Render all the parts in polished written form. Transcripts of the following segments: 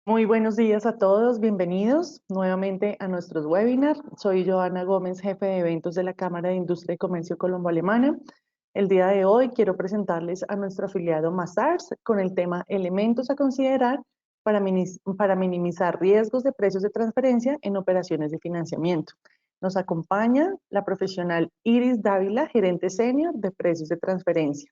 Muy buenos días a todos, bienvenidos nuevamente a nuestros webinars. Soy Joana Gómez, jefe de eventos de la Cámara de Industria y Comercio Colombo-Alemana. El día de hoy quiero presentarles a nuestro afiliado Mazars con el tema Elementos a considerar para minimizar riesgos de precios de transferencia en operaciones de financiamiento. Nos acompaña la profesional Iris Dávila, gerente senior de precios de transferencia.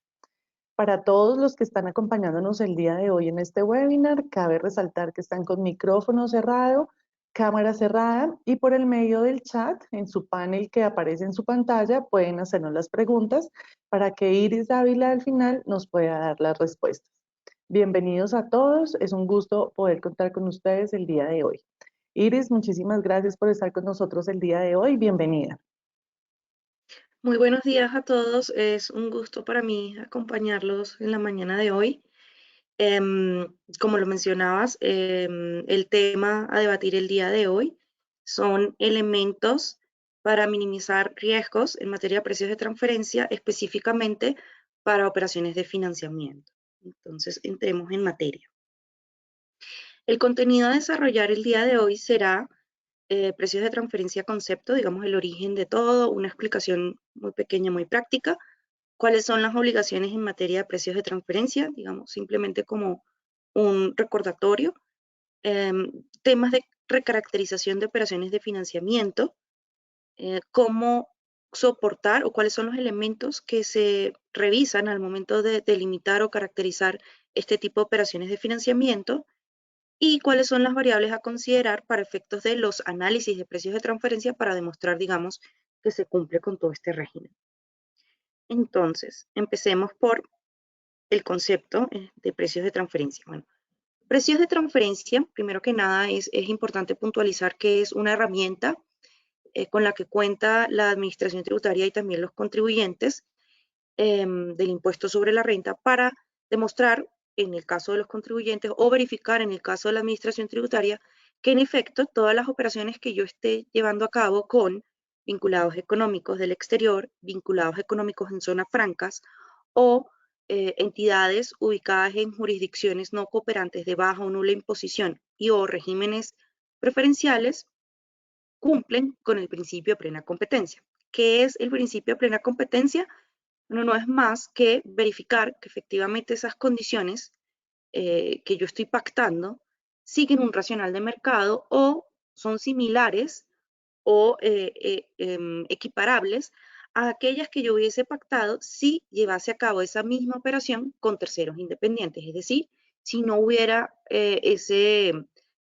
Para todos los que están acompañándonos el día de hoy en este webinar, cabe resaltar que están con micrófono cerrado, cámara cerrada y por el medio del chat, en su panel que aparece en su pantalla, pueden hacernos las preguntas para que Iris Dávila al final nos pueda dar las respuestas. Bienvenidos a todos, es un gusto poder contar con ustedes el día de hoy. Iris, muchísimas gracias por estar con nosotros el día de hoy, bienvenida. Muy buenos días a todos. Es un gusto para mí acompañarlos en la mañana de hoy. Como lo mencionabas, el tema a debatir el día de hoy son elementos para minimizar riesgos en materia de precios de transferencia, específicamente para operaciones de financiamiento. Entonces, entremos en materia. El contenido a desarrollar el día de hoy será precios de transferencia concepto, digamos el origen de todo, una explicación muy pequeña, muy práctica, cuáles son las obligaciones en materia de precios de transferencia, digamos simplemente como un recordatorio, temas de recaracterización de operaciones de financiamiento, cómo soportar o cuáles son los elementos que se revisan al momento de delimitar o caracterizar este tipo de operaciones de financiamiento, y cuáles son las variables a considerar para efectos de los análisis de precios de transferencia para demostrar, digamos, que se cumple con todo este régimen. Entonces, empecemos por el concepto de precios de transferencia. Bueno, precios de transferencia, primero que nada, es importante puntualizar que es una herramienta con la que cuenta la Administración Tributaria y también los contribuyentes del impuesto sobre la renta para demostrar, en el caso de los contribuyentes, o verificar en el caso de la Administración Tributaria, que en efecto todas las operaciones que yo esté llevando a cabo con vinculados económicos del exterior, vinculados económicos en zonas francas o entidades ubicadas en jurisdicciones no cooperantes de baja o nula imposición y o regímenes preferenciales, cumplen con el principio de plena competencia. ¿Qué es el principio de plena competencia? Bueno, no es más que verificar que efectivamente esas condiciones que yo estoy pactando siguen un racional de mercado o son similares o equiparables a aquellas que yo hubiese pactado si llevase a cabo esa misma operación con terceros independientes, es decir, si no hubiera ese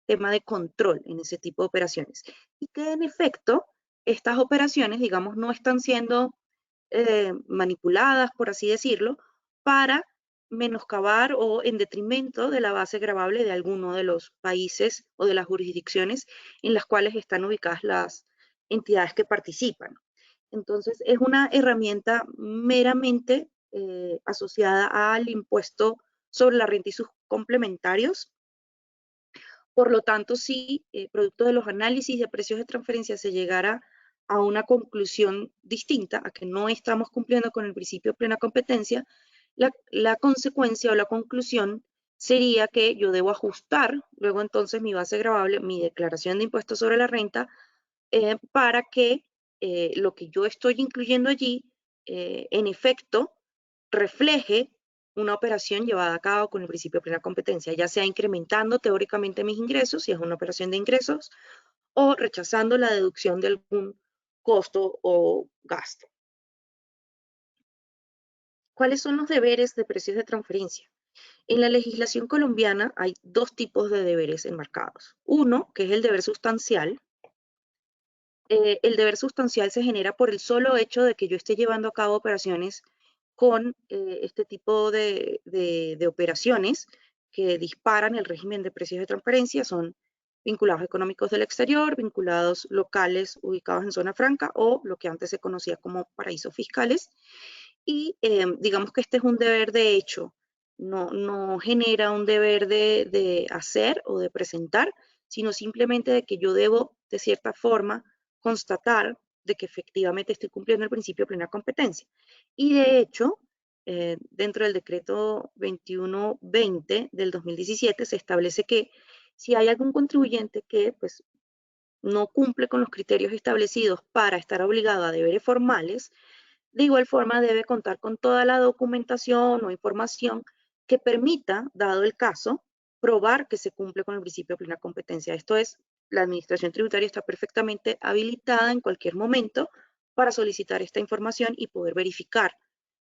tema de control en ese tipo de operaciones. Y que en efecto, estas operaciones, digamos, no están siendo manipuladas, por así decirlo, para menoscabar o en detrimento de la base gravable de alguno de los países o de las jurisdicciones en las cuales están ubicadas las entidades que participan. Entonces, es una herramienta meramente asociada al impuesto sobre la renta y sus complementarios. Por lo tanto, si producto de los análisis de precios de transferencia se llegara a una conclusión distinta, a que no estamos cumpliendo con el principio de plena competencia, la consecuencia o la conclusión sería que yo debo ajustar luego entonces mi base gravable, mi declaración de impuestos sobre la renta, para que lo que yo estoy incluyendo allí, en efecto, refleje una operación llevada a cabo con el principio de plena competencia, ya sea incrementando teóricamente mis ingresos, si es una operación de ingresos, o rechazando la deducción de algún costo o gasto. ¿Cuáles son los deberes de precios de transferencia? En la legislación colombiana hay dos tipos de deberes enmarcados. Uno, que es el deber sustancial. El deber sustancial se genera por el solo hecho de que yo esté llevando a cabo operaciones con este tipo de operaciones que disparan el régimen de precios de transferencia. Son vinculados económicos del exterior, vinculados locales ubicados en zona franca o lo que antes se conocía como paraísos fiscales. Y digamos que este es un deber de hecho, no genera un deber de hacer o de presentar, sino simplemente de que yo debo, de cierta forma, constatar de que efectivamente estoy cumpliendo el principio de plena competencia. Y de hecho, dentro del decreto 2120 del 2017 se establece que Si hay algún contribuyente que pues, no cumple con los criterios establecidos para estar obligado a deberes formales, de igual forma debe contar con toda la documentación o información que permita, dado el caso, probar que se cumple con el principio de plena competencia. Esto es, la Administración Tributaria está perfectamente habilitada en cualquier momento para solicitar esta información y poder verificar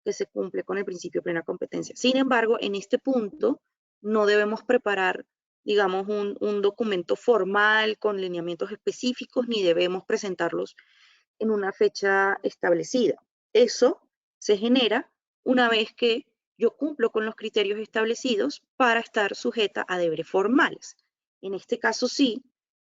que se cumple con el principio de plena competencia. Sin embargo, en este punto no debemos preparar, digamos, un documento formal con lineamientos específicos, ni debemos presentarlos en una fecha establecida. Eso se genera una vez que yo cumplo con los criterios establecidos para estar sujeta a deberes formales. En este caso sí,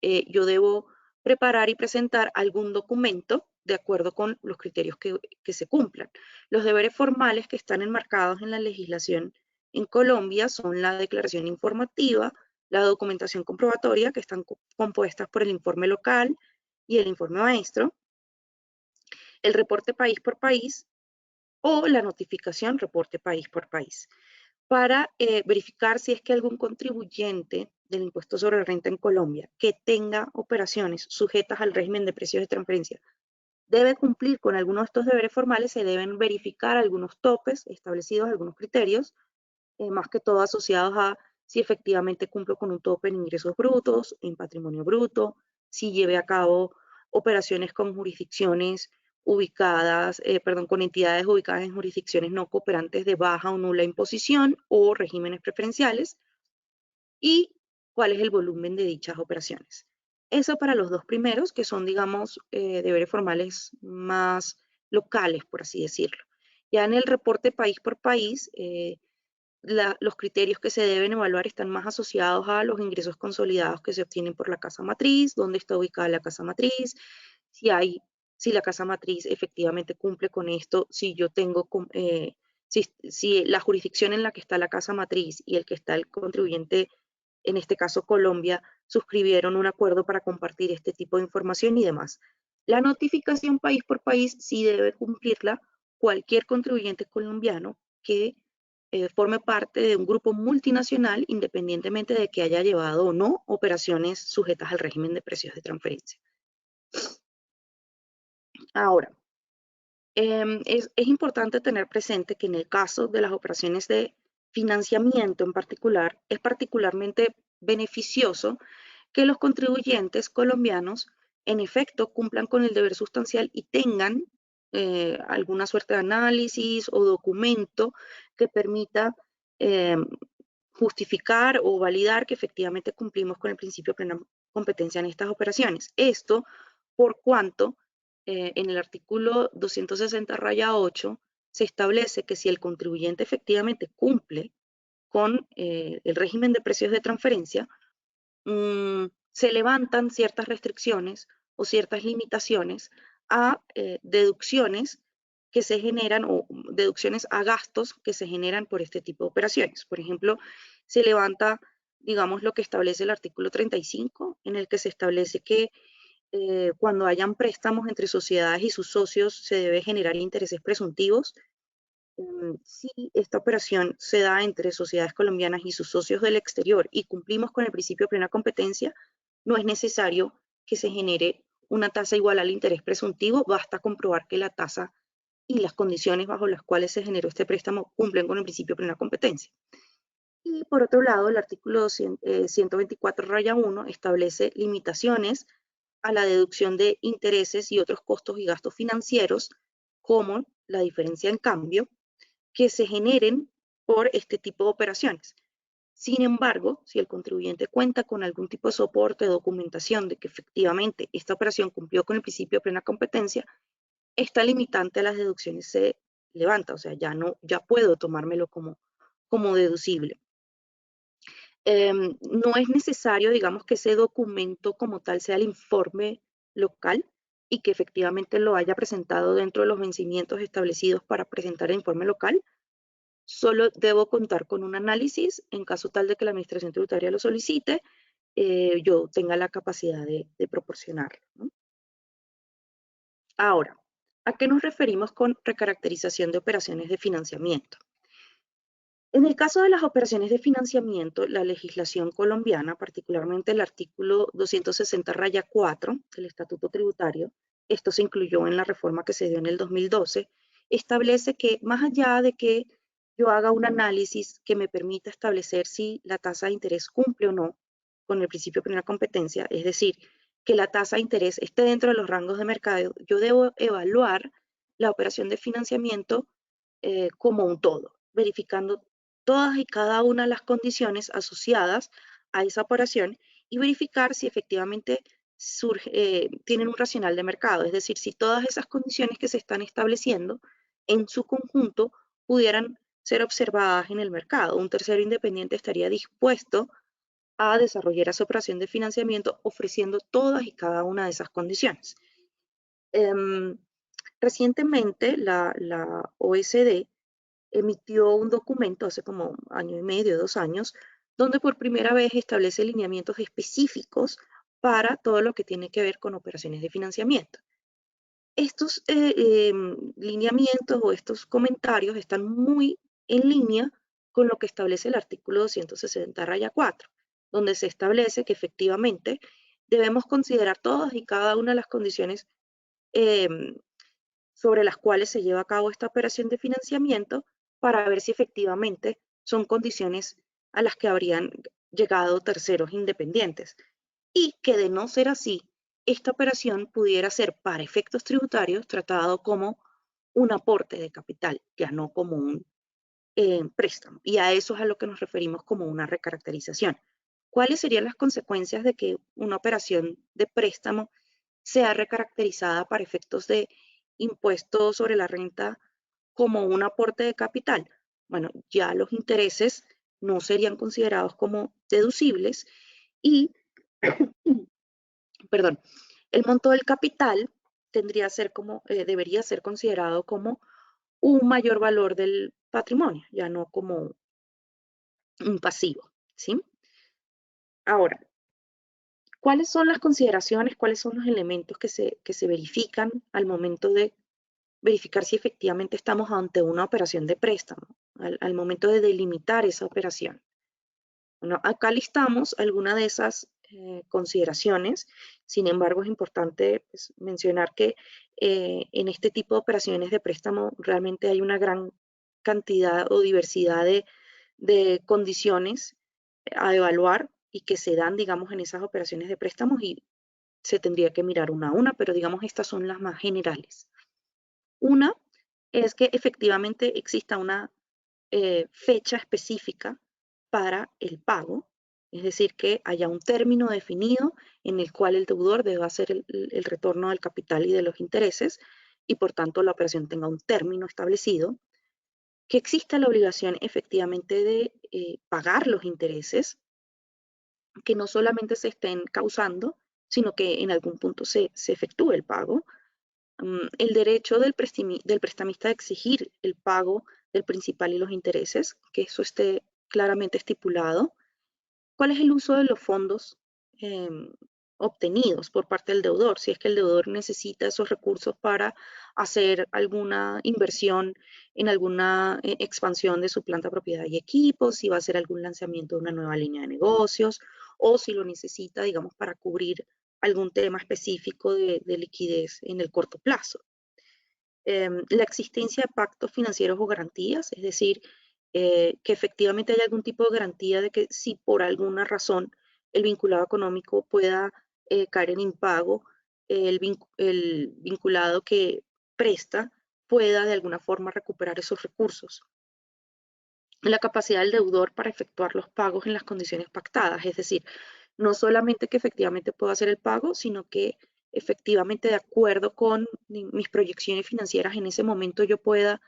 yo debo preparar y presentar algún documento de acuerdo con los criterios que se cumplan. Los deberes formales que están enmarcados en la legislación en Colombia son la declaración informativa, la documentación comprobatoria, que están compuestas por el informe local y el informe maestro, el reporte país por país o la notificación reporte país por país, para verificar si es que algún contribuyente del impuesto sobre la renta en Colombia que tenga operaciones sujetas al régimen de precios de transferencia debe cumplir con algunos de estos deberes formales. Se deben verificar algunos topes establecidos, algunos criterios, más que todo asociados a si efectivamente cumplo con un tope en ingresos brutos, en patrimonio bruto, si lleve a cabo operaciones con jurisdicciones ubicadas, perdón, con entidades ubicadas en jurisdicciones no cooperantes de baja o nula imposición o regímenes preferenciales, y cuál es el volumen de dichas operaciones. Eso para los dos primeros, que son, digamos, deberes formales más locales, por así decirlo. Ya en el reporte país por país, los criterios que se deben evaluar están más asociados a los ingresos consolidados que se obtienen por la casa matriz, dónde está ubicada la casa matriz, si la casa matriz efectivamente cumple con esto, si yo tengo, si la jurisdicción en la que está la casa matriz y el que está el contribuyente, en este caso Colombia, suscribieron un acuerdo para compartir este tipo de información y demás. La notificación país por país sí debe cumplirla cualquier contribuyente colombiano que forme parte de un grupo multinacional, independientemente de que haya llevado o no operaciones sujetas al régimen de precios de transferencia. Ahora, es importante tener presente que en el caso de las operaciones de financiamiento en particular, es particularmente beneficioso que los contribuyentes colombianos en efecto cumplan con el deber sustancial y tengan alguna suerte de análisis o documento que permita eh, justificar o validar que efectivamente cumplimos con el principio de plena competencia en estas operaciones. Esto por cuanto en el artículo 260-8 se establece que si el contribuyente efectivamente cumple con el régimen de precios de transferencia, se levantan ciertas restricciones o ciertas limitaciones a deducciones que se generan o deducciones a gastos que se generan por este tipo de operaciones. Por ejemplo, se levanta, digamos, lo que establece el artículo 35, en el que se establece que cuando hayan préstamos entre sociedades y sus socios se debe generar intereses presuntivos. Si esta operación se da entre sociedades colombianas y sus socios del exterior y cumplimos con el principio de plena competencia, no es necesario que se genere una tasa igual al interés presuntivo, basta comprobar que la tasa y las condiciones bajo las cuales se generó este préstamo cumplen con el principio de plena competencia. Y por otro lado, el artículo 124-1 establece limitaciones a la deducción de intereses y otros costos y gastos financieros, como la diferencia en cambio, que se generen por este tipo de operaciones. Sin embargo, si el contribuyente cuenta con algún tipo de soporte o documentación de que efectivamente esta operación cumplió con el principio de plena competencia, esta limitante a las deducciones se levanta, o sea, ya puedo tomármelo como deducible. No es necesario, digamos, que ese documento como tal sea el informe local y que efectivamente lo haya presentado dentro de los vencimientos establecidos para presentar el informe local. Solo debo contar con un análisis en caso tal de que la Administración Tributaria lo solicite, yo tenga la capacidad de proporcionarlo, ¿no? Ahora, ¿a qué nos referimos con recaracterización de operaciones de financiamiento? En el caso de las operaciones de financiamiento, la legislación colombiana, particularmente el artículo 260-4 del Estatuto Tributario, esto se incluyó en la reforma que se dio en el 2012, establece que más allá de que yo haga un análisis que me permita establecer si la tasa de interés cumple o no con el principio de primera competencia, es decir, que la tasa de interés esté dentro de los rangos de mercado, yo debo evaluar la operación de financiamiento como un todo, verificando todas y cada una de las condiciones asociadas a esa operación y verificar si efectivamente tienen un racional de mercado, es decir, si todas esas condiciones que se están estableciendo en su conjunto pudieran ser observadas en el mercado. Un tercero independiente estaría dispuesto a desarrollar esa operación de financiamiento ofreciendo todas y cada una de esas condiciones. Um, Recientemente, la OSD emitió un documento hace como un año y medio, 2 años, donde por primera vez establece lineamientos específicos para todo lo que tiene que ver con operaciones de financiamiento. Estos lineamientos o estos comentarios están muy en línea con lo que establece el artículo 260-4, donde se establece que efectivamente debemos considerar todas y cada una de las condiciones em, sobre las cuales se lleva a cabo esta operación de financiamiento para ver si efectivamente son condiciones a las que habrían llegado terceros independientes y que de no ser así, esta operación pudiera ser para efectos tributarios tratado como un aporte de capital, ya no como un préstamo. Y a eso es a lo que nos referimos como una recaracterización. ¿Cuáles serían las consecuencias de que una operación de préstamo sea recaracterizada para efectos de impuesto sobre la renta como un aporte de capital? Bueno, ya los intereses no serían considerados como deducibles y, perdón, el monto del capital debería ser considerado como un mayor valor del patrimonio, ya no como un pasivo, ¿sí? Ahora, ¿cuáles son las consideraciones, cuáles son los elementos que se verifican al momento de verificar si efectivamente estamos ante una operación de préstamo, al momento de delimitar esa operación? Bueno, acá listamos algunas de esas consideraciones. Sin embargo, es importante pues, mencionar que en este tipo de operaciones de préstamo realmente hay una gran cantidad o diversidad de condiciones a evaluar y que se dan, digamos, en esas operaciones de préstamos y se tendría que mirar una a una, pero digamos estas son las más generales. Una es que efectivamente exista una fecha específica para el pago, es decir, que haya un término definido en el cual el deudor deba hacer el retorno del capital y de los intereses y por tanto la operación tenga un término establecido, que exista la obligación efectivamente de pagar los intereses, que no solamente se estén causando, sino que en algún punto se efectúe el pago. El derecho del prestamista a exigir el pago del principal y los intereses, que eso esté claramente estipulado. ¿Cuál es el uso de los fondos obtenidos por parte del deudor? Si es que el deudor necesita esos recursos para hacer alguna inversión en alguna expansión de su planta, propiedad y equipos, si va a hacer algún lanzamiento de una nueva línea de negocios, o si lo necesita, digamos, para cubrir algún tema específico de liquidez en el corto plazo. La existencia de pactos financieros o garantías, es decir, que efectivamente haya algún tipo de garantía de que si por alguna razón el vinculado económico pueda caer en impago, el vinculado que presta pueda de alguna forma recuperar esos recursos. La capacidad del deudor para efectuar los pagos en las condiciones pactadas, es decir, no solamente que efectivamente pueda hacer el pago, sino que efectivamente de acuerdo con mis proyecciones financieras en ese momento yo pueda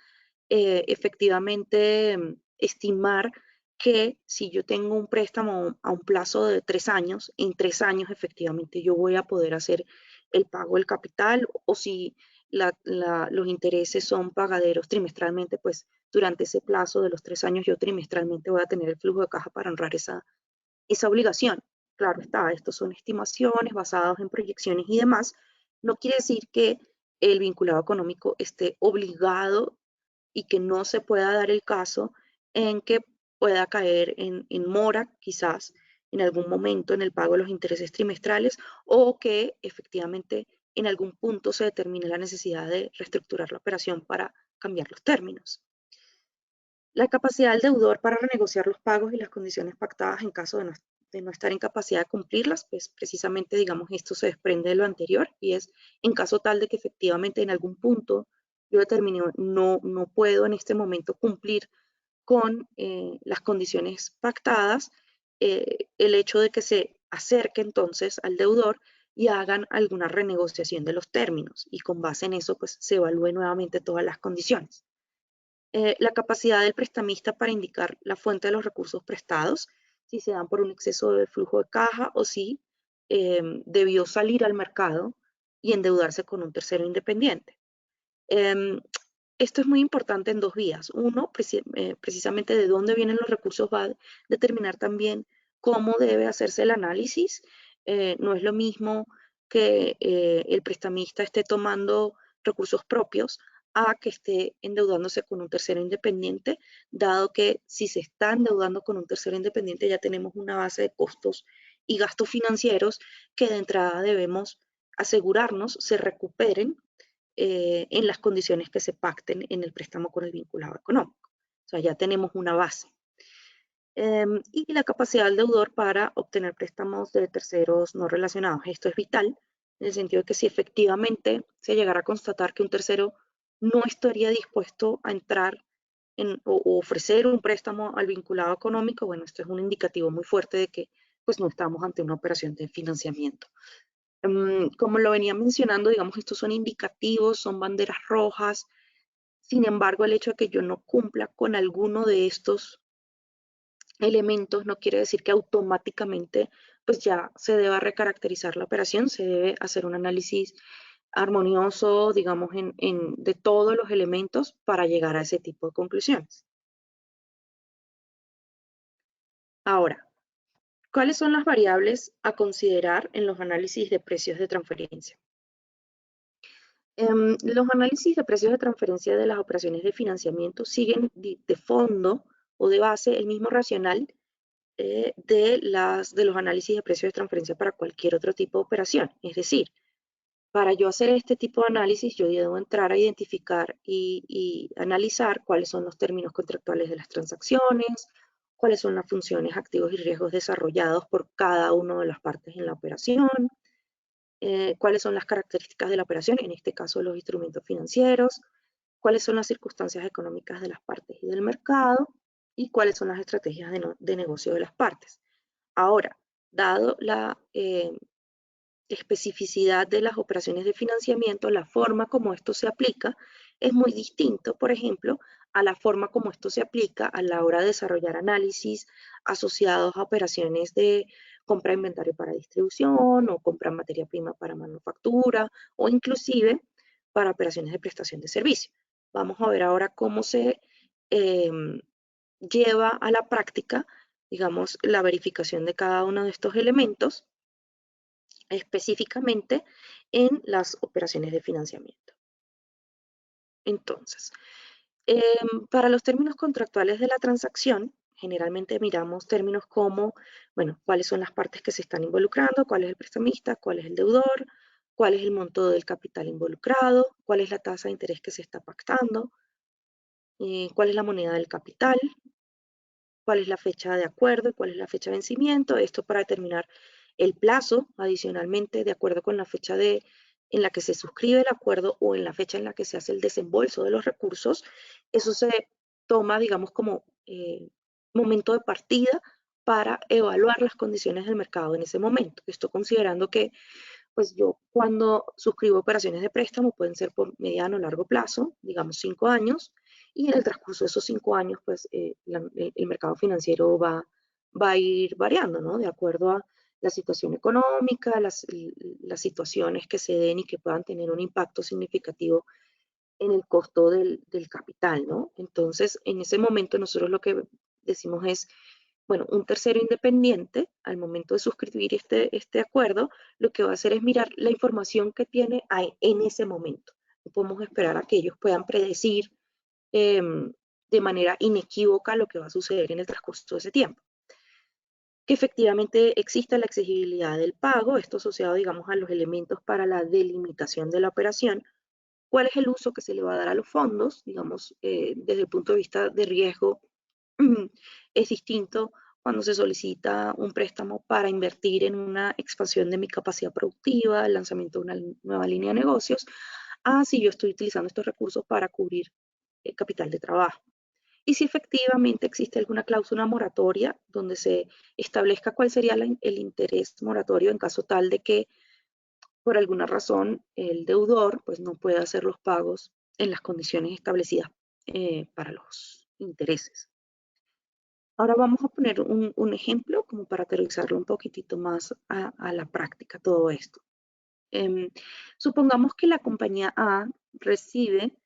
efectivamente estimar que si yo tengo un préstamo a un plazo de 3 años, en 3 años efectivamente yo voy a poder hacer el pago del capital o si los intereses son pagaderos trimestralmente, pues durante ese plazo de los 3 años yo trimestralmente voy a tener el flujo de caja para honrar esa obligación. Claro está, estos son estimaciones basadas en proyecciones y demás. No quiere decir que el vinculado económico esté obligado y que no se pueda dar el caso en que pueda caer en mora, quizás en algún momento en el pago de los intereses trimestrales, o que efectivamente en algún punto se determine la necesidad de reestructurar la operación para cambiar los términos. La capacidad del deudor para renegociar los pagos y las condiciones pactadas en caso de no estar en capacidad de cumplirlas, pues precisamente, digamos, esto se desprende de lo anterior y es en caso tal de que efectivamente en algún punto yo determine no puedo en este momento cumplir con las condiciones pactadas, el hecho de que se acerque entonces al deudor y hagan alguna renegociación de los términos y con base en eso pues se evalúe nuevamente todas las condiciones. La capacidad del prestamista para indicar la fuente de los recursos prestados, si se dan por un exceso de flujo de caja o si debió salir al mercado y endeudarse con un tercero independiente. Eh, Esto es muy importante en dos vías. Uno, precisamente de dónde vienen los recursos va a determinar también cómo debe hacerse el análisis. No es lo mismo que el prestamista esté tomando recursos propios a que esté endeudándose con un tercero independiente, dado que si se está endeudando con un tercero independiente ya tenemos una base de costos y gastos financieros que de entrada debemos asegurarnos se recuperen en las condiciones que se pacten en el préstamo con el vinculado económico. O sea, ya tenemos una base. Y la capacidad del deudor para obtener préstamos de terceros no relacionados. Esto es vital en el sentido de que si efectivamente se llegara a constatar que un tercero no estaría dispuesto a entrar o ofrecer un préstamo al vinculado económico, bueno, esto es un indicativo muy fuerte de que pues no estamos ante una operación de financiamiento. Como lo venía mencionando, digamos, estos son indicativos, son banderas rojas. Sin embargo, el hecho de que yo no cumpla con alguno de estos elementos no quiere decir que automáticamente pues ya se deba recaracterizar la operación, se debe hacer un análisis armonioso, digamos, de todos los elementos para llegar a ese tipo de conclusiones. Ahora, ¿cuáles son las variables a considerar en los análisis de precios de transferencia? Los análisis de precios de transferencia de las operaciones de financiamiento siguen de fondo o de base el mismo racional de los análisis de precios de transferencia para cualquier otro tipo de operación. Es decir, para yo hacer este tipo de análisis, yo debo entrar a identificar y analizar cuáles son los términos contractuales de las transacciones, cuáles son las funciones, activos y riesgos desarrollados por cada una de las partes en la operación, cuáles son las características de la operación, en este caso los instrumentos financieros, cuáles son las circunstancias económicas de las partes y del mercado, y cuáles son las estrategias de negocio de las partes. Ahora, dado la especificidad de las operaciones de financiamiento, la forma como esto se aplica es muy distinto, por ejemplo, a la forma como esto se aplica a la hora de desarrollar análisis asociados a operaciones de compra de inventario para distribución o compra de materia prima para manufactura o inclusive para operaciones de prestación de servicio. Vamos a ver ahora cómo se eh, lleva a la práctica, digamos, la verificación de cada uno de estos elementos específicamente en las operaciones de financiamiento. Entonces, para los términos contractuales de la transacción, generalmente miramos términos como, bueno, cuáles son las partes que se están involucrando, cuál es el prestamista, cuál es el deudor, cuál es el monto del capital involucrado, cuál es la tasa de interés que se está pactando, cuál es la moneda del capital, cuál es la fecha de acuerdo y cuál es la fecha de vencimiento. Esto para determinar el plazo, adicionalmente, de acuerdo con la fecha en la que se suscribe el acuerdo o en la fecha en la que se hace el desembolso de los recursos. Eso se toma, digamos, como momento de partida para evaluar las condiciones del mercado en ese momento. Esto considerando que pues yo cuando suscribo operaciones de préstamo pueden ser por mediano o largo plazo, digamos 5 años, y en el transcurso de esos 5 años, pues el mercado financiero va a ir variando, ¿no? De acuerdo a la situación económica, las situaciones que se den y que puedan tener un impacto significativo en el costo del capital, ¿no? Entonces, en ese momento nosotros lo que decimos es, bueno, un tercero independiente, al momento de suscribir este acuerdo, lo que va a hacer es mirar la información que tiene en ese momento. No podemos esperar a que ellos puedan predecir de manera inequívoca lo que va a suceder en el transcurso de ese tiempo. Que efectivamente exista la exigibilidad del pago, esto asociado, digamos, a los elementos para la delimitación de la operación, cuál es el uso que se le va a dar a los fondos, digamos, desde el punto de vista de riesgo, es distinto cuando se solicita un préstamo para invertir en una expansión de mi capacidad productiva, el lanzamiento de una nueva línea de negocios, a si yo estoy utilizando estos recursos para cubrir el capital de trabajo. Y si efectivamente existe alguna cláusula moratoria donde se establezca cuál sería el interés moratorio en caso tal de que por alguna razón el deudor pues no pueda hacer los pagos en las condiciones establecidas para los intereses. Ahora vamos a poner un ejemplo como para aterrizarlo un poquitito más a la práctica todo esto. Supongamos que la compañía A recibe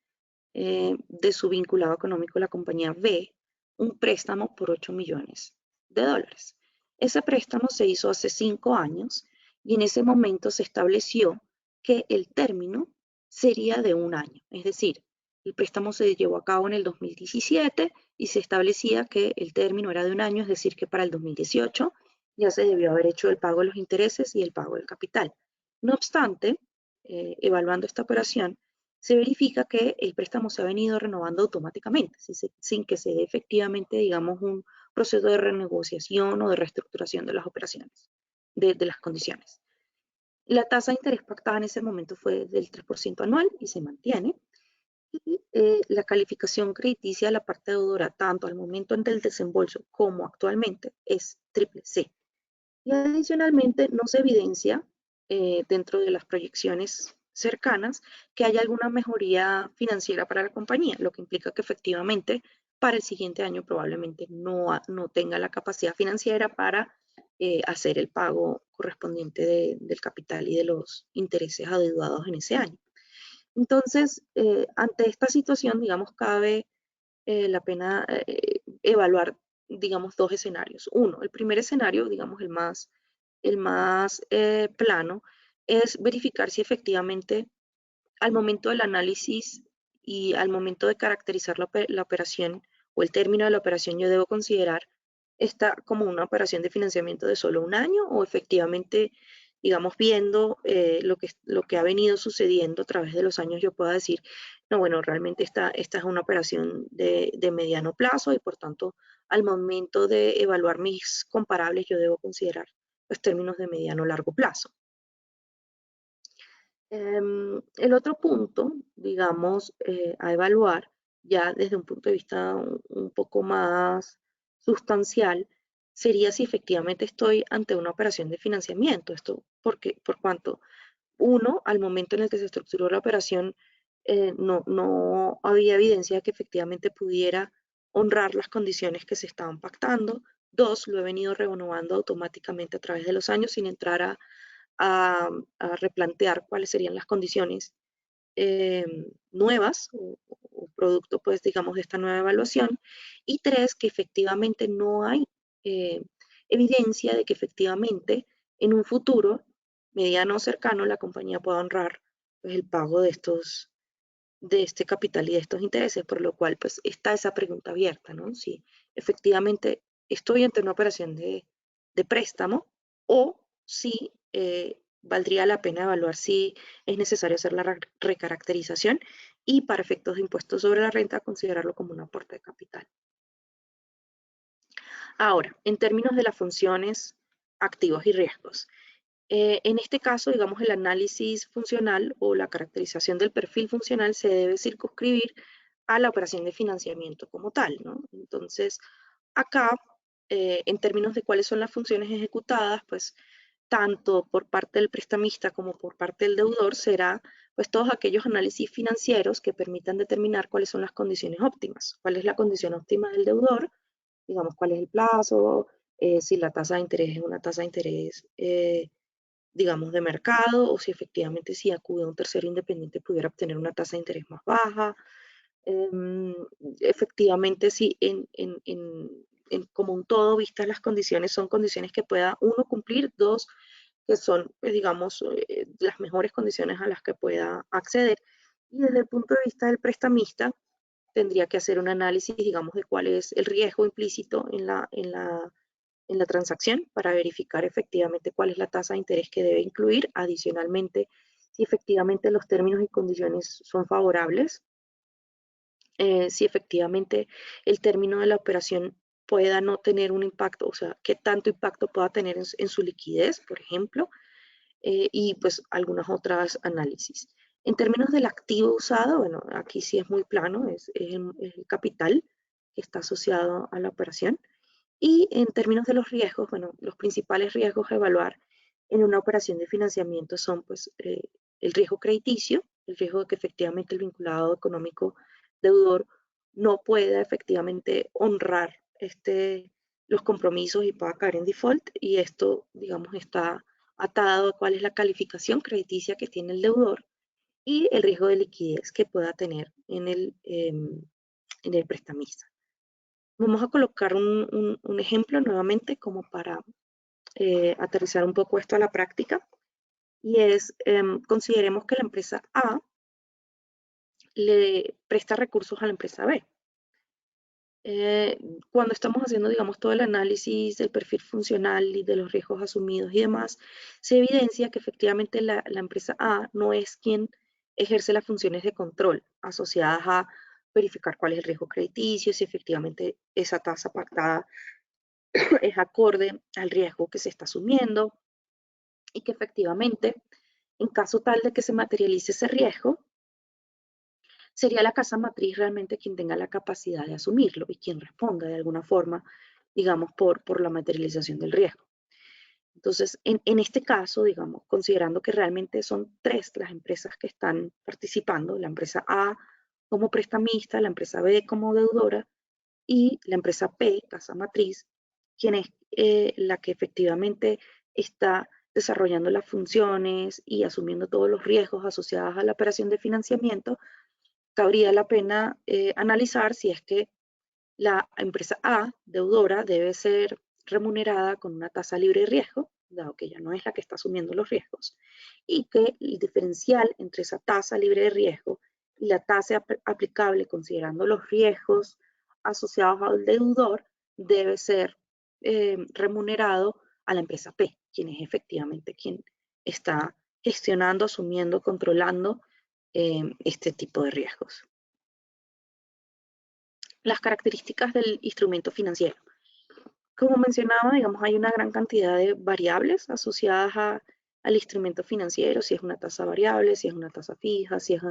de su vinculado económico, la compañía B, un préstamo por 8 millones de dólares. Ese préstamo se hizo hace 5 años y en ese momento se estableció que el término sería de un año. Es decir, el préstamo se llevó a cabo en el 2017 y se establecía que el término era de un año, es decir, que para el 2018 ya se debió haber hecho el pago de los intereses y el pago del capital. No obstante, evaluando esta operación, se verifica que el préstamo se ha venido renovando automáticamente, sin que se dé efectivamente, digamos, un proceso de renegociación o de reestructuración de las operaciones, de las condiciones. La tasa de interés pactada en ese momento fue del 3% anual y se mantiene. Y la calificación crediticia de la parte deudora, tanto al momento del desembolso como actualmente, es triple C. Y adicionalmente no se evidencia dentro de las proyecciones cercanas que haya alguna mejoría financiera para la compañía, lo que implica que efectivamente para el siguiente año probablemente no tenga la capacidad financiera para hacer el pago correspondiente del capital y de los intereses adeudados en ese año. Entonces, ante esta situación, digamos, cabe la pena evaluar, digamos, dos escenarios. Uno, el primer escenario, digamos, el más plano, es verificar si efectivamente al momento del análisis y al momento de caracterizar la operación o el término de la operación, yo debo considerar esta como una operación de financiamiento de solo un año o efectivamente, digamos, viendo lo que ha venido sucediendo a través de los años, yo pueda decir, no, bueno, realmente esta es una operación de mediano plazo y por tanto, al momento de evaluar mis comparables, yo debo considerar los términos de mediano o largo plazo. El otro punto, digamos, a evaluar, ya desde un punto de vista un poco más sustancial, sería si efectivamente estoy ante una operación de financiamiento. Esto porque, por cuanto, uno, al momento en el que se estructuró la operación, no había evidencia de que efectivamente pudiera honrar las condiciones que se estaban pactando. Dos, lo he venido renovando automáticamente a través de los años sin entrar a replantear cuáles serían las condiciones eh, nuevas o producto, pues, digamos, de esta nueva evaluación. Y tres, que efectivamente no hay eh, evidencia de que efectivamente en un futuro mediano o cercano la compañía pueda honrar pues, el pago de este capital y de estos intereses, por lo cual pues está esa pregunta abierta, ¿no? Si efectivamente estoy ante una operación de préstamo o si valdría la pena evaluar si es necesario hacer la recaracterización y para efectos de impuestos sobre la renta considerarlo como un aporte de capital. Ahora, en términos de las funciones, activos y riesgos. En este caso, digamos, el análisis funcional o la caracterización del perfil funcional se debe circunscribir a la operación de financiamiento como tal, ¿no? Entonces, acá, en términos de cuáles son las funciones ejecutadas, pues tanto por parte del prestamista como por parte del deudor será pues todos aquellos análisis financieros que permitan determinar cuáles son las condiciones óptimas, cuál es la condición óptima del deudor, digamos, cuál es el plazo, si la tasa de interés es una tasa de interés digamos, de mercado o si efectivamente si acude a un tercero independiente pudiera obtener una tasa de interés más baja. Em, Efectivamente, si como un todo, vistas las condiciones, son condiciones que pueda uno cumplir, dos, que son, pues, digamos, las mejores condiciones a las que pueda acceder. Y desde el punto de vista del prestamista, tendría que hacer un análisis, digamos, de cuál es el riesgo implícito en la transacción para verificar efectivamente cuál es la tasa de interés que debe incluir. Adicionalmente, si efectivamente los términos y condiciones son favorables, si efectivamente el término de la operación pueda no tener un impacto, o sea, qué tanto impacto pueda tener en su liquidez, por ejemplo, y pues algunas otras análisis. En términos del activo usado, bueno, aquí sí es muy plano, es el capital que está asociado a la operación. Y en términos de los riesgos, bueno, los principales riesgos a evaluar en una operación de financiamiento son pues el riesgo crediticio, el riesgo de que efectivamente el vinculado económico deudor no pueda efectivamente honrar los compromisos y pueda caer en default, y esto, digamos, está atado a cuál es la calificación crediticia que tiene el deudor y el riesgo de liquidez que pueda tener en el prestamista. Vamos a colocar un ejemplo nuevamente como para aterrizar un poco esto a la práctica, y es, consideremos que la empresa A le presta recursos a la empresa B. Cuando estamos haciendo, digamos, todo el análisis del perfil funcional y de los riesgos asumidos y demás, se evidencia que efectivamente la empresa A no es quien ejerce las funciones de control asociadas a verificar cuál es el riesgo crediticio, si efectivamente esa tasa pactada es acorde al riesgo que se está asumiendo, y que efectivamente, en caso tal de que se materialice ese riesgo, sería la casa matriz realmente quien tenga la capacidad de asumirlo y quien responda de alguna forma, digamos, por la materialización del riesgo. Entonces, en este caso, digamos, considerando que realmente son tres las empresas que están participando, la empresa A como prestamista, la empresa B como deudora y la empresa P, casa matriz, quien es la que efectivamente está desarrollando las funciones y asumiendo todos los riesgos asociados a la operación de financiamiento, cabría la pena analizar si es que la empresa A, deudora, debe ser remunerada con una tasa libre de riesgo, dado que ella no es la que está asumiendo los riesgos, y que el diferencial entre esa tasa libre de riesgo y la tasa aplicable considerando los riesgos asociados al deudor debe ser remunerado a la empresa P, quien es efectivamente quien está gestionando, asumiendo, controlando este tipo de riesgos. Las características del instrumento financiero. Como mencionaba, digamos, hay una gran cantidad de variables asociadas al instrumento financiero, si es una tasa variable, si es una tasa fija, si es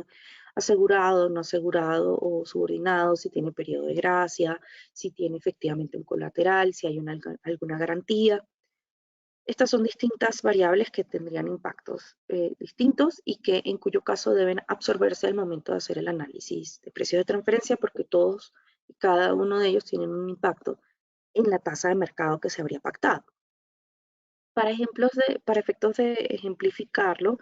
asegurado, no asegurado o subordinado, si tiene periodo de gracia, si tiene efectivamente un colateral, si hay alguna garantía. Estas son distintas variables que tendrían impactos distintos y que en cuyo caso deben absorberse al momento de hacer el análisis de precio de transferencia, porque todos y cada uno de ellos tienen un impacto en la tasa de mercado que se habría pactado. Para efectos de ejemplificarlo,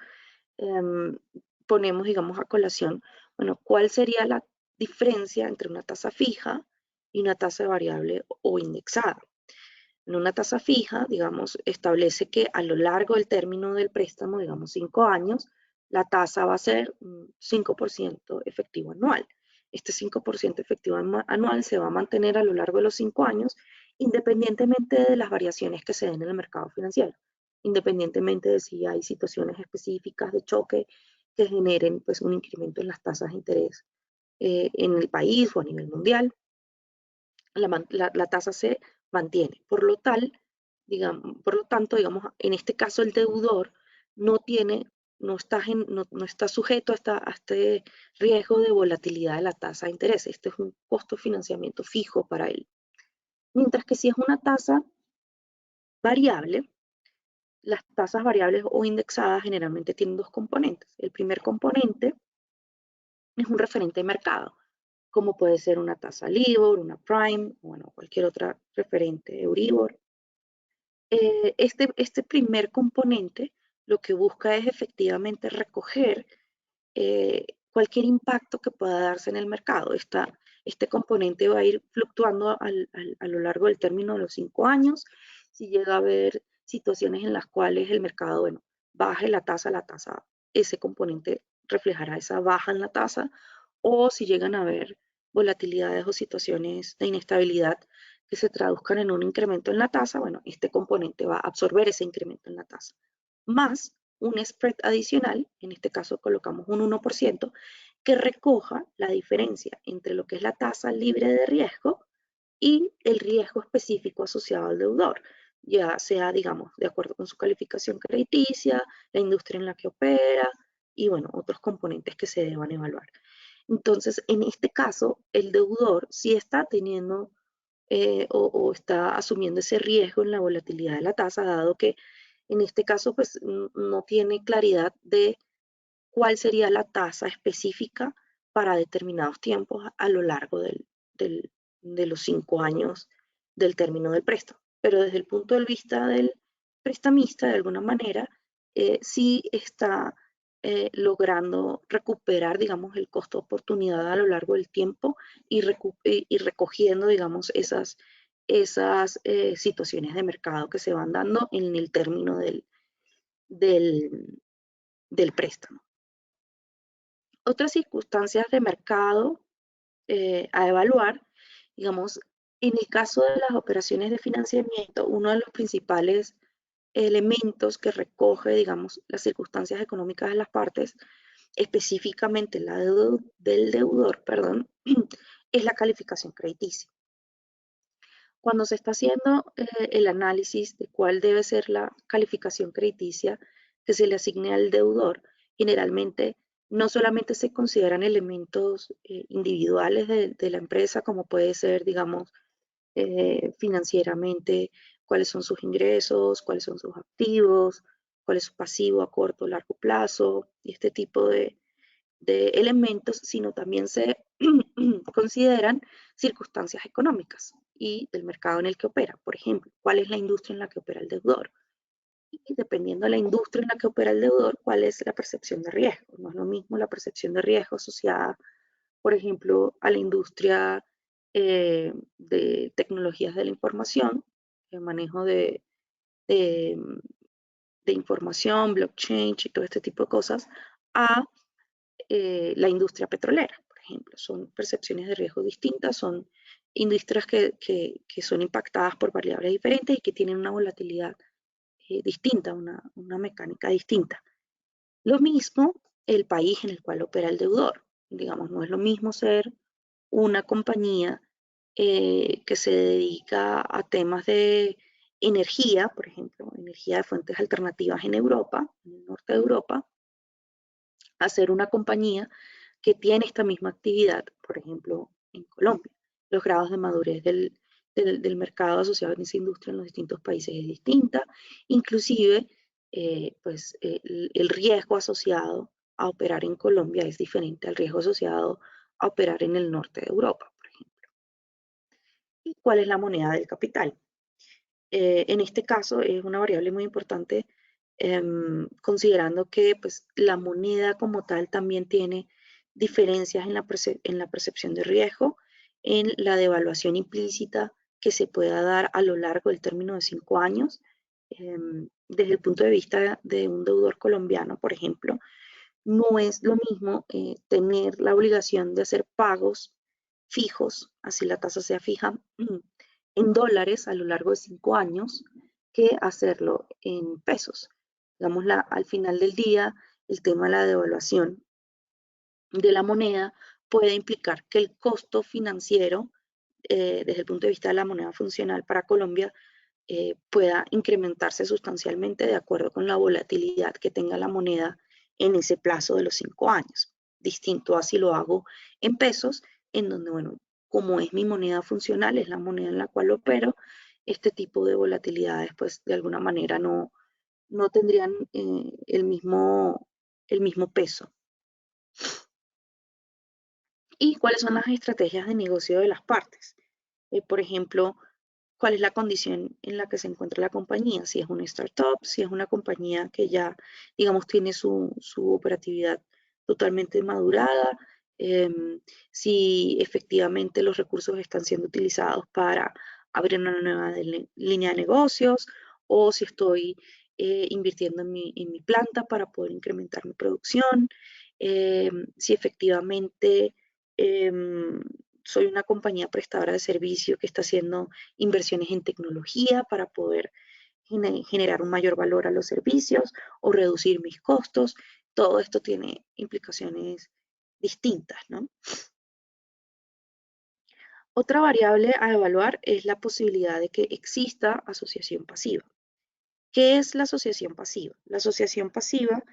em, ponemos, digamos, a colación, bueno, ¿cuál sería la diferencia entre una tasa fija y una tasa variable o indexada? En una tasa fija, digamos, establece que a lo largo del término del préstamo, digamos 5 años, la tasa va a ser un 5% efectivo anual. Este 5% efectivo anual se va a mantener a lo largo de los 5 años, independientemente de las variaciones que se den en el mercado financiero, independientemente de si hay situaciones específicas de choque que generen pues, un incremento en las tasas de interés en el país o a nivel mundial. La tasa se mantiene. Por lo tanto, digamos, en este caso el deudor no está sujeto a este riesgo de volatilidad de la tasa de interés. Este es un costo de financiamiento fijo para él. Mientras que si es una tasa variable, las tasas variables o indexadas generalmente tienen dos componentes. El primer componente es un referente de mercado, como puede ser una tasa LIBOR, una Prime, bueno, cualquier otra referente, Euribor. Este primer componente lo que busca es efectivamente recoger cualquier impacto que pueda darse en el mercado. Este componente va a ir fluctuando a lo largo del término de los 5 años. Si llega a haber situaciones en las cuales el mercado, bueno, baje la tasa, ese componente reflejará esa baja en la tasa, o si llegan a haber, volatilidades o situaciones de inestabilidad que se traduzcan en un incremento en la tasa, bueno, este componente va a absorber ese incremento en la tasa, más un spread adicional, en este caso colocamos un 1%, que recoja la diferencia entre lo que es la tasa libre de riesgo y el riesgo específico asociado al deudor, ya sea, digamos, de acuerdo con su calificación crediticia, la industria en la que opera y, bueno, otros componentes que se deban evaluar. Entonces, en este caso, el deudor sí está teniendo o está asumiendo ese riesgo en la volatilidad de la tasa, dado que en este caso pues no tiene claridad de cuál sería la tasa específica para determinados tiempos a lo largo de los 5 años del término del préstamo. Pero desde el punto de vista del prestamista, de alguna manera, sí está logrando recuperar, digamos, el costo de oportunidad a lo largo del tiempo y recogiendo, digamos, esas situaciones de mercado que se van dando en el término del, del préstamo. Otras circunstancias de mercado a evaluar, digamos, en el caso de las operaciones de financiamiento, uno de los principales elementos que recoge, digamos, las circunstancias económicas de las partes, específicamente la del deudor, perdón, es la calificación crediticia. Cuando se está haciendo el análisis de cuál debe ser la calificación crediticia que se le asigne al deudor, generalmente no solamente se consideran elementos individuales de la empresa, como puede ser, digamos, financieramente, cuáles son sus ingresos, cuáles son sus activos, cuál es su pasivo a corto o largo plazo, y este tipo de elementos, sino también se consideran circunstancias económicas y del mercado en el que opera. Por ejemplo, cuál es la industria en la que opera el deudor. Y dependiendo de la industria en la que opera el deudor, cuál es la percepción de riesgo. No es lo mismo la percepción de riesgo asociada, por ejemplo, a la industria de tecnologías de la información, el manejo de, de información, blockchain y todo este tipo de cosas, a la industria petrolera, por ejemplo. Son percepciones de riesgo distintas, son industrias que son impactadas por variables diferentes y que tienen una volatilidad distinta, una mecánica distinta. Lo mismo el país en el cual opera el deudor. Digamos, no es lo mismo ser una compañía que se dedica a temas de energía, por ejemplo, energía de fuentes alternativas en Europa, en el norte de Europa, a ser una compañía que tiene esta misma actividad, por ejemplo, en Colombia. Los grados de madurez del mercado asociado a esa industria en los distintos países es distinta, inclusive pues, el riesgo asociado a operar en Colombia es diferente al riesgo asociado a operar en el norte de Europa, por ejemplo. ¿Y cuál es la moneda del capital? En este caso es una variable muy importante, considerando que pues, la moneda como tal también tiene diferencias en la percepción de riesgo, en la devaluación implícita que se pueda dar a lo largo del término de 5 años. Desde el punto de vista de un deudor colombiano, por ejemplo, no es lo mismo tener la obligación de hacer pagos fijos, así la tasa sea fija, en dólares a lo largo de 5 años, que hacerlo en pesos. Digamos, al final del día, el tema de la devaluación de la moneda puede implicar que el costo financiero, desde el punto de vista de la moneda funcional para Colombia, pueda incrementarse sustancialmente de acuerdo con la volatilidad que tenga la moneda en ese plazo de los 5 años. Distinto a si lo hago en pesos, en donde, bueno, como es mi moneda funcional, es la moneda en la cual opero, este tipo de volatilidades, pues de alguna manera no tendrían el mismo peso. ¿Y cuáles son las estrategias de negocio de las partes? Por ejemplo, cuál es la condición en la que se encuentra la compañía, si es una startup, si es una compañía que ya, digamos, tiene su operatividad totalmente madurada, si efectivamente los recursos están siendo utilizados para abrir una nueva línea de negocios o si estoy invirtiendo en mi planta para poder incrementar mi producción, si efectivamente soy una compañía prestadora de servicio que está haciendo inversiones en tecnología para poder generar un mayor valor a los servicios o reducir mis costos. Todo esto tiene implicaciones distintas, ¿no? Otra variable a evaluar es la posibilidad de que exista asociación pasiva. ¿Qué es la asociación pasiva? La asociación pasiva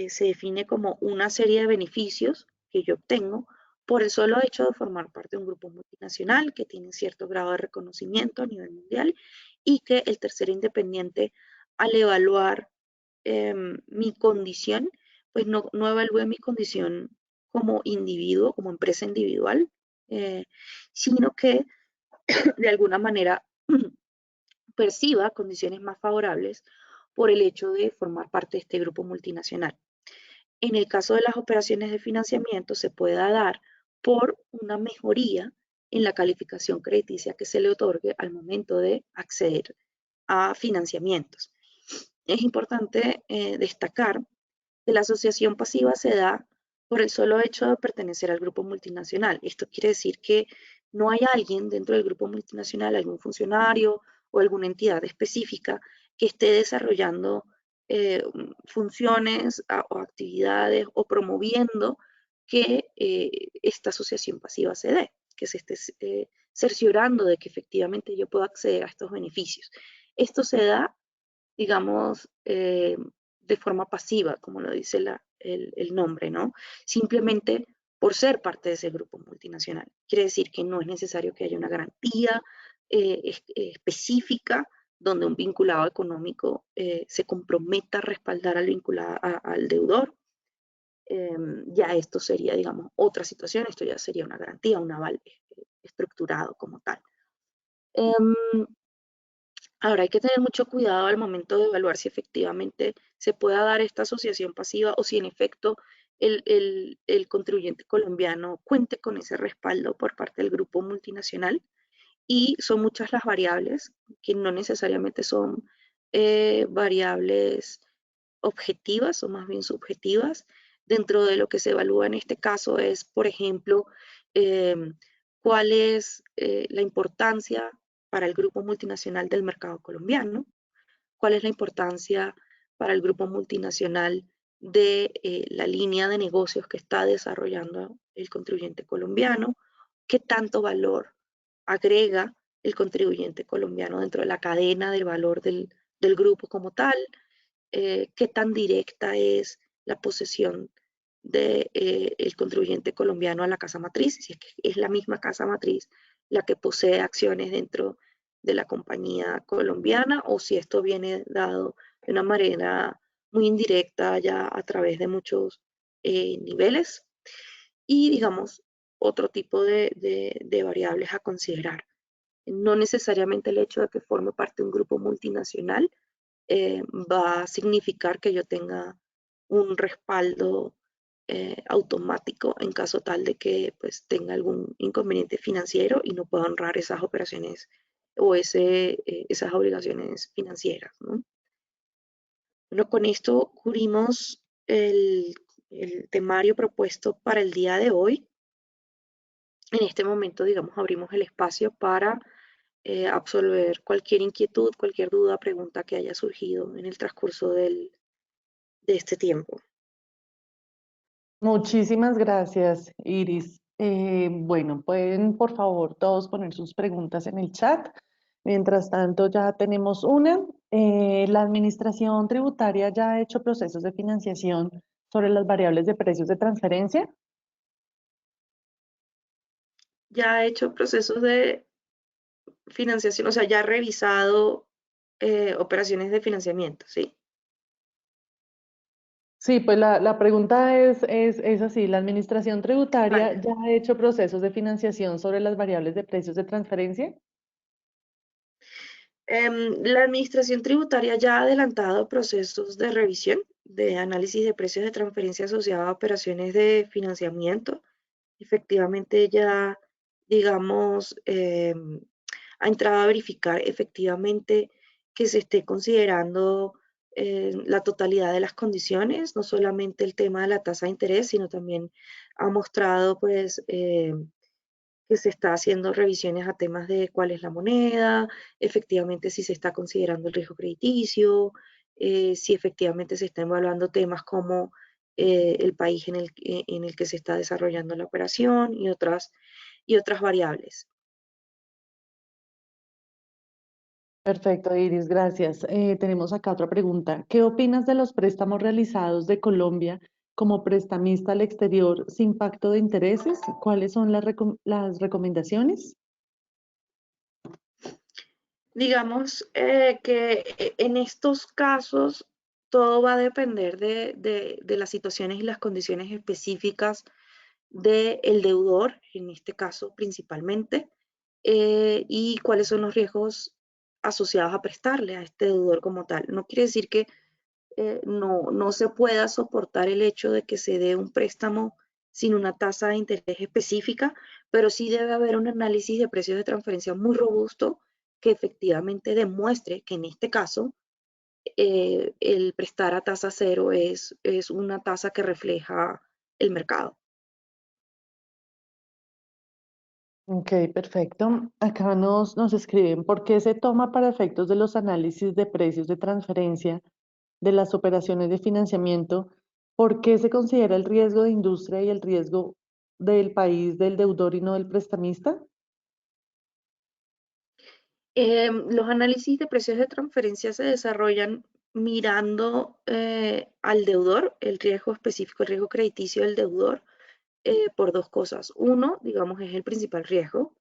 se define como una serie de beneficios que yo obtengo por el solo hecho de formar parte de un grupo multinacional que tiene cierto grado de reconocimiento a nivel mundial y que el tercero independiente, al evaluar mi condición, pues no evalúe mi condición como individuo, como empresa individual, eh, sino que de alguna manera perciba condiciones más favorables por el hecho de formar parte de este grupo multinacional. En el caso de las operaciones de financiamiento, se pueda dar por una mejoría en la calificación crediticia que se le otorgue al momento de acceder a financiamientos. Es importante destacar que la asociación pasiva se da por el solo hecho de pertenecer al grupo multinacional. Esto quiere decir que no hay alguien dentro del grupo multinacional, algún funcionario o alguna entidad específica que esté desarrollando funciones o actividades o promoviendo que esta asociación pasiva se dé, que se esté cerciorando de que efectivamente yo puedo acceder a estos beneficios. Esto se da, digamos, de forma pasiva, como lo dice el nombre, ¿no? Simplemente por ser parte de ese grupo multinacional. Quiere decir que no es necesario que haya una garantía específica donde un vinculado económico se comprometa a respaldar al deudor. Ya esto sería, digamos, otra situación, esto ya sería una garantía, un aval estructurado como tal. Ahora hay que tener mucho cuidado al momento de evaluar si efectivamente se pueda dar esta asociación pasiva o si en efecto el contribuyente colombiano cuente con ese respaldo por parte del grupo multinacional. Y son muchas las variables que no necesariamente son variables objetivas o más bien subjetivas. Dentro de lo que se evalúa en este caso es, por ejemplo, eh, cuál es la importancia para el grupo multinacional del mercado colombiano, cuál es la importancia para el grupo multinacional de la línea de negocios que está desarrollando el contribuyente colombiano, qué tanto valor agrega el contribuyente colombiano dentro de la cadena del valor del grupo como tal, qué tan directa es la posesión del contribuyente colombiano a la casa matriz, si es que es la misma casa matriz la que posee acciones dentro de la compañía colombiana o si esto viene dado de una manera muy indirecta ya a través de muchos niveles y digamos otro tipo de variables a considerar. No necesariamente el hecho de que forme parte de un grupo multinacional va a significar que yo tenga un respaldo automático en caso tal de que pues tenga algún inconveniente financiero y no pueda honrar esas operaciones o esas obligaciones financieras, ¿no? Bueno, con esto cubrimos el temario propuesto para el día de hoy. En este momento, digamos, abrimos el espacio para absolver cualquier inquietud, cualquier duda, pregunta que haya surgido en el transcurso de este tiempo. Muchísimas gracias, Iris. Bueno, pueden por favor todos poner sus preguntas en el chat. Mientras tanto, ya tenemos una. La Administración Tributaria ya ha hecho procesos de financiación sobre las variables de precios de transferencia. Ya ha hecho procesos de financiación, o sea, ya ha revisado operaciones de financiamiento, ¿sí? Sí, pues la pregunta es así. ¿La Administración Tributaria Vale. ya ha hecho procesos de financiación sobre las variables de precios de transferencia? La Administración Tributaria ya ha adelantado procesos de revisión de análisis de precios de transferencia asociados a operaciones de financiamiento. Efectivamente, ya, digamos, ha entrado a verificar efectivamente que se esté considerando la totalidad de las condiciones, no solamente el tema de la tasa de interés, sino también ha mostrado, pues, que se está haciendo revisiones a temas de cuál es la moneda, efectivamente si se está considerando el riesgo crediticio, si efectivamente se están evaluando temas como el país en el que se está desarrollando la operación y otras variables. Perfecto, Iris, gracias. Tenemos acá otra pregunta. ¿Qué opinas de los préstamos realizados de Colombia como prestamista al exterior sin pacto de intereses? ¿Cuáles son las recomendaciones? Digamos que en estos casos todo va a depender de las situaciones y las condiciones específicas del deudor, en este caso principalmente, y cuáles son los riesgos asociados a prestarle a este deudor como tal. No quiere decir que no se pueda soportar el hecho de que se dé un préstamo sin una tasa de interés específica, pero sí debe haber un análisis de precios de transferencia muy robusto que efectivamente demuestre que en este caso el prestar a tasa cero es una tasa que refleja el mercado. Ok, perfecto. Acá nos escriben, ¿por qué se toma para efectos de los análisis de precios de transferencia de las operaciones de financiamiento? ¿Por qué se considera el riesgo de industria y el riesgo del país del deudor y no del prestamista? Los análisis de precios de transferencia se desarrollan mirando al deudor, el riesgo específico, el riesgo crediticio del deudor, por dos cosas. Uno, digamos, es el principal riesgo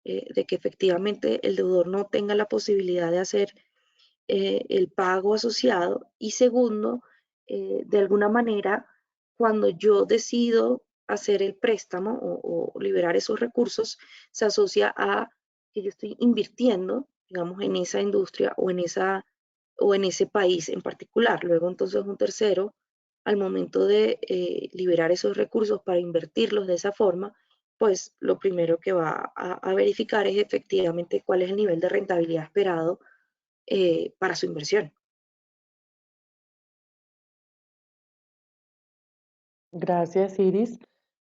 de que efectivamente el deudor no tenga la posibilidad de hacer el pago asociado. Y segundo, de alguna manera, cuando yo decido hacer el préstamo o liberar esos recursos, se asocia a que yo estoy invirtiendo, digamos, en esa industria o en ese país en particular. Luego, entonces, un tercero, al momento de liberar esos recursos para invertirlos de esa forma, pues lo primero que va a verificar es efectivamente cuál es el nivel de rentabilidad esperado para su inversión. Gracias, Iris.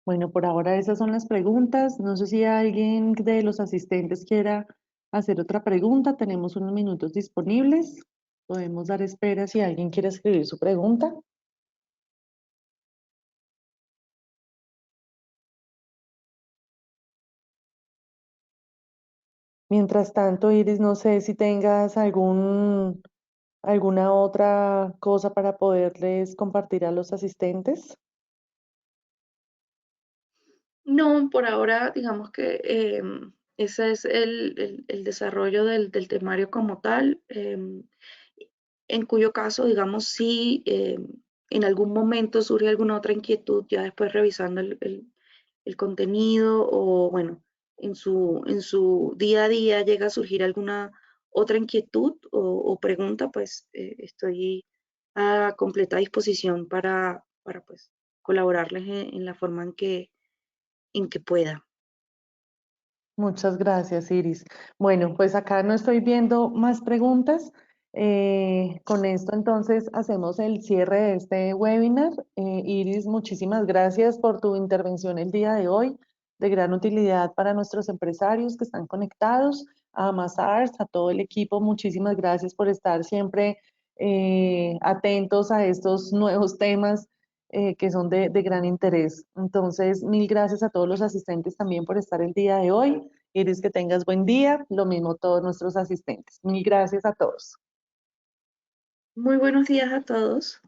Bueno, por ahora esas son las preguntas. No sé si alguien de los asistentes quiera hacer otra pregunta. Tenemos unos minutos disponibles. Podemos dar espera si alguien quiere escribir su pregunta. Mientras tanto, Iris, no sé si tengas alguna otra cosa para poderles compartir a los asistentes. No, por ahora, digamos que ese es el desarrollo del temario como tal, en cuyo caso, digamos, si en algún momento surge alguna otra inquietud, ya después revisando el contenido o, bueno, en su día a día llega a surgir alguna otra inquietud o pregunta, pues estoy a completa disposición para pues, colaborarles en la forma en que pueda. Muchas gracias, Iris. Bueno, pues acá no estoy viendo más preguntas. Con esto entonces hacemos el cierre de este webinar. Iris, muchísimas gracias por tu intervención el día de hoy, de gran utilidad para nuestros empresarios que están conectados, a Mazars, a todo el equipo. Muchísimas gracias por estar siempre atentos a estos nuevos temas que son de gran interés. Entonces, mil gracias a todos los asistentes también por estar el día de hoy. Iris, que tengas buen día. Lo mismo todos nuestros asistentes. Mil gracias a todos. Muy buenos días a todos.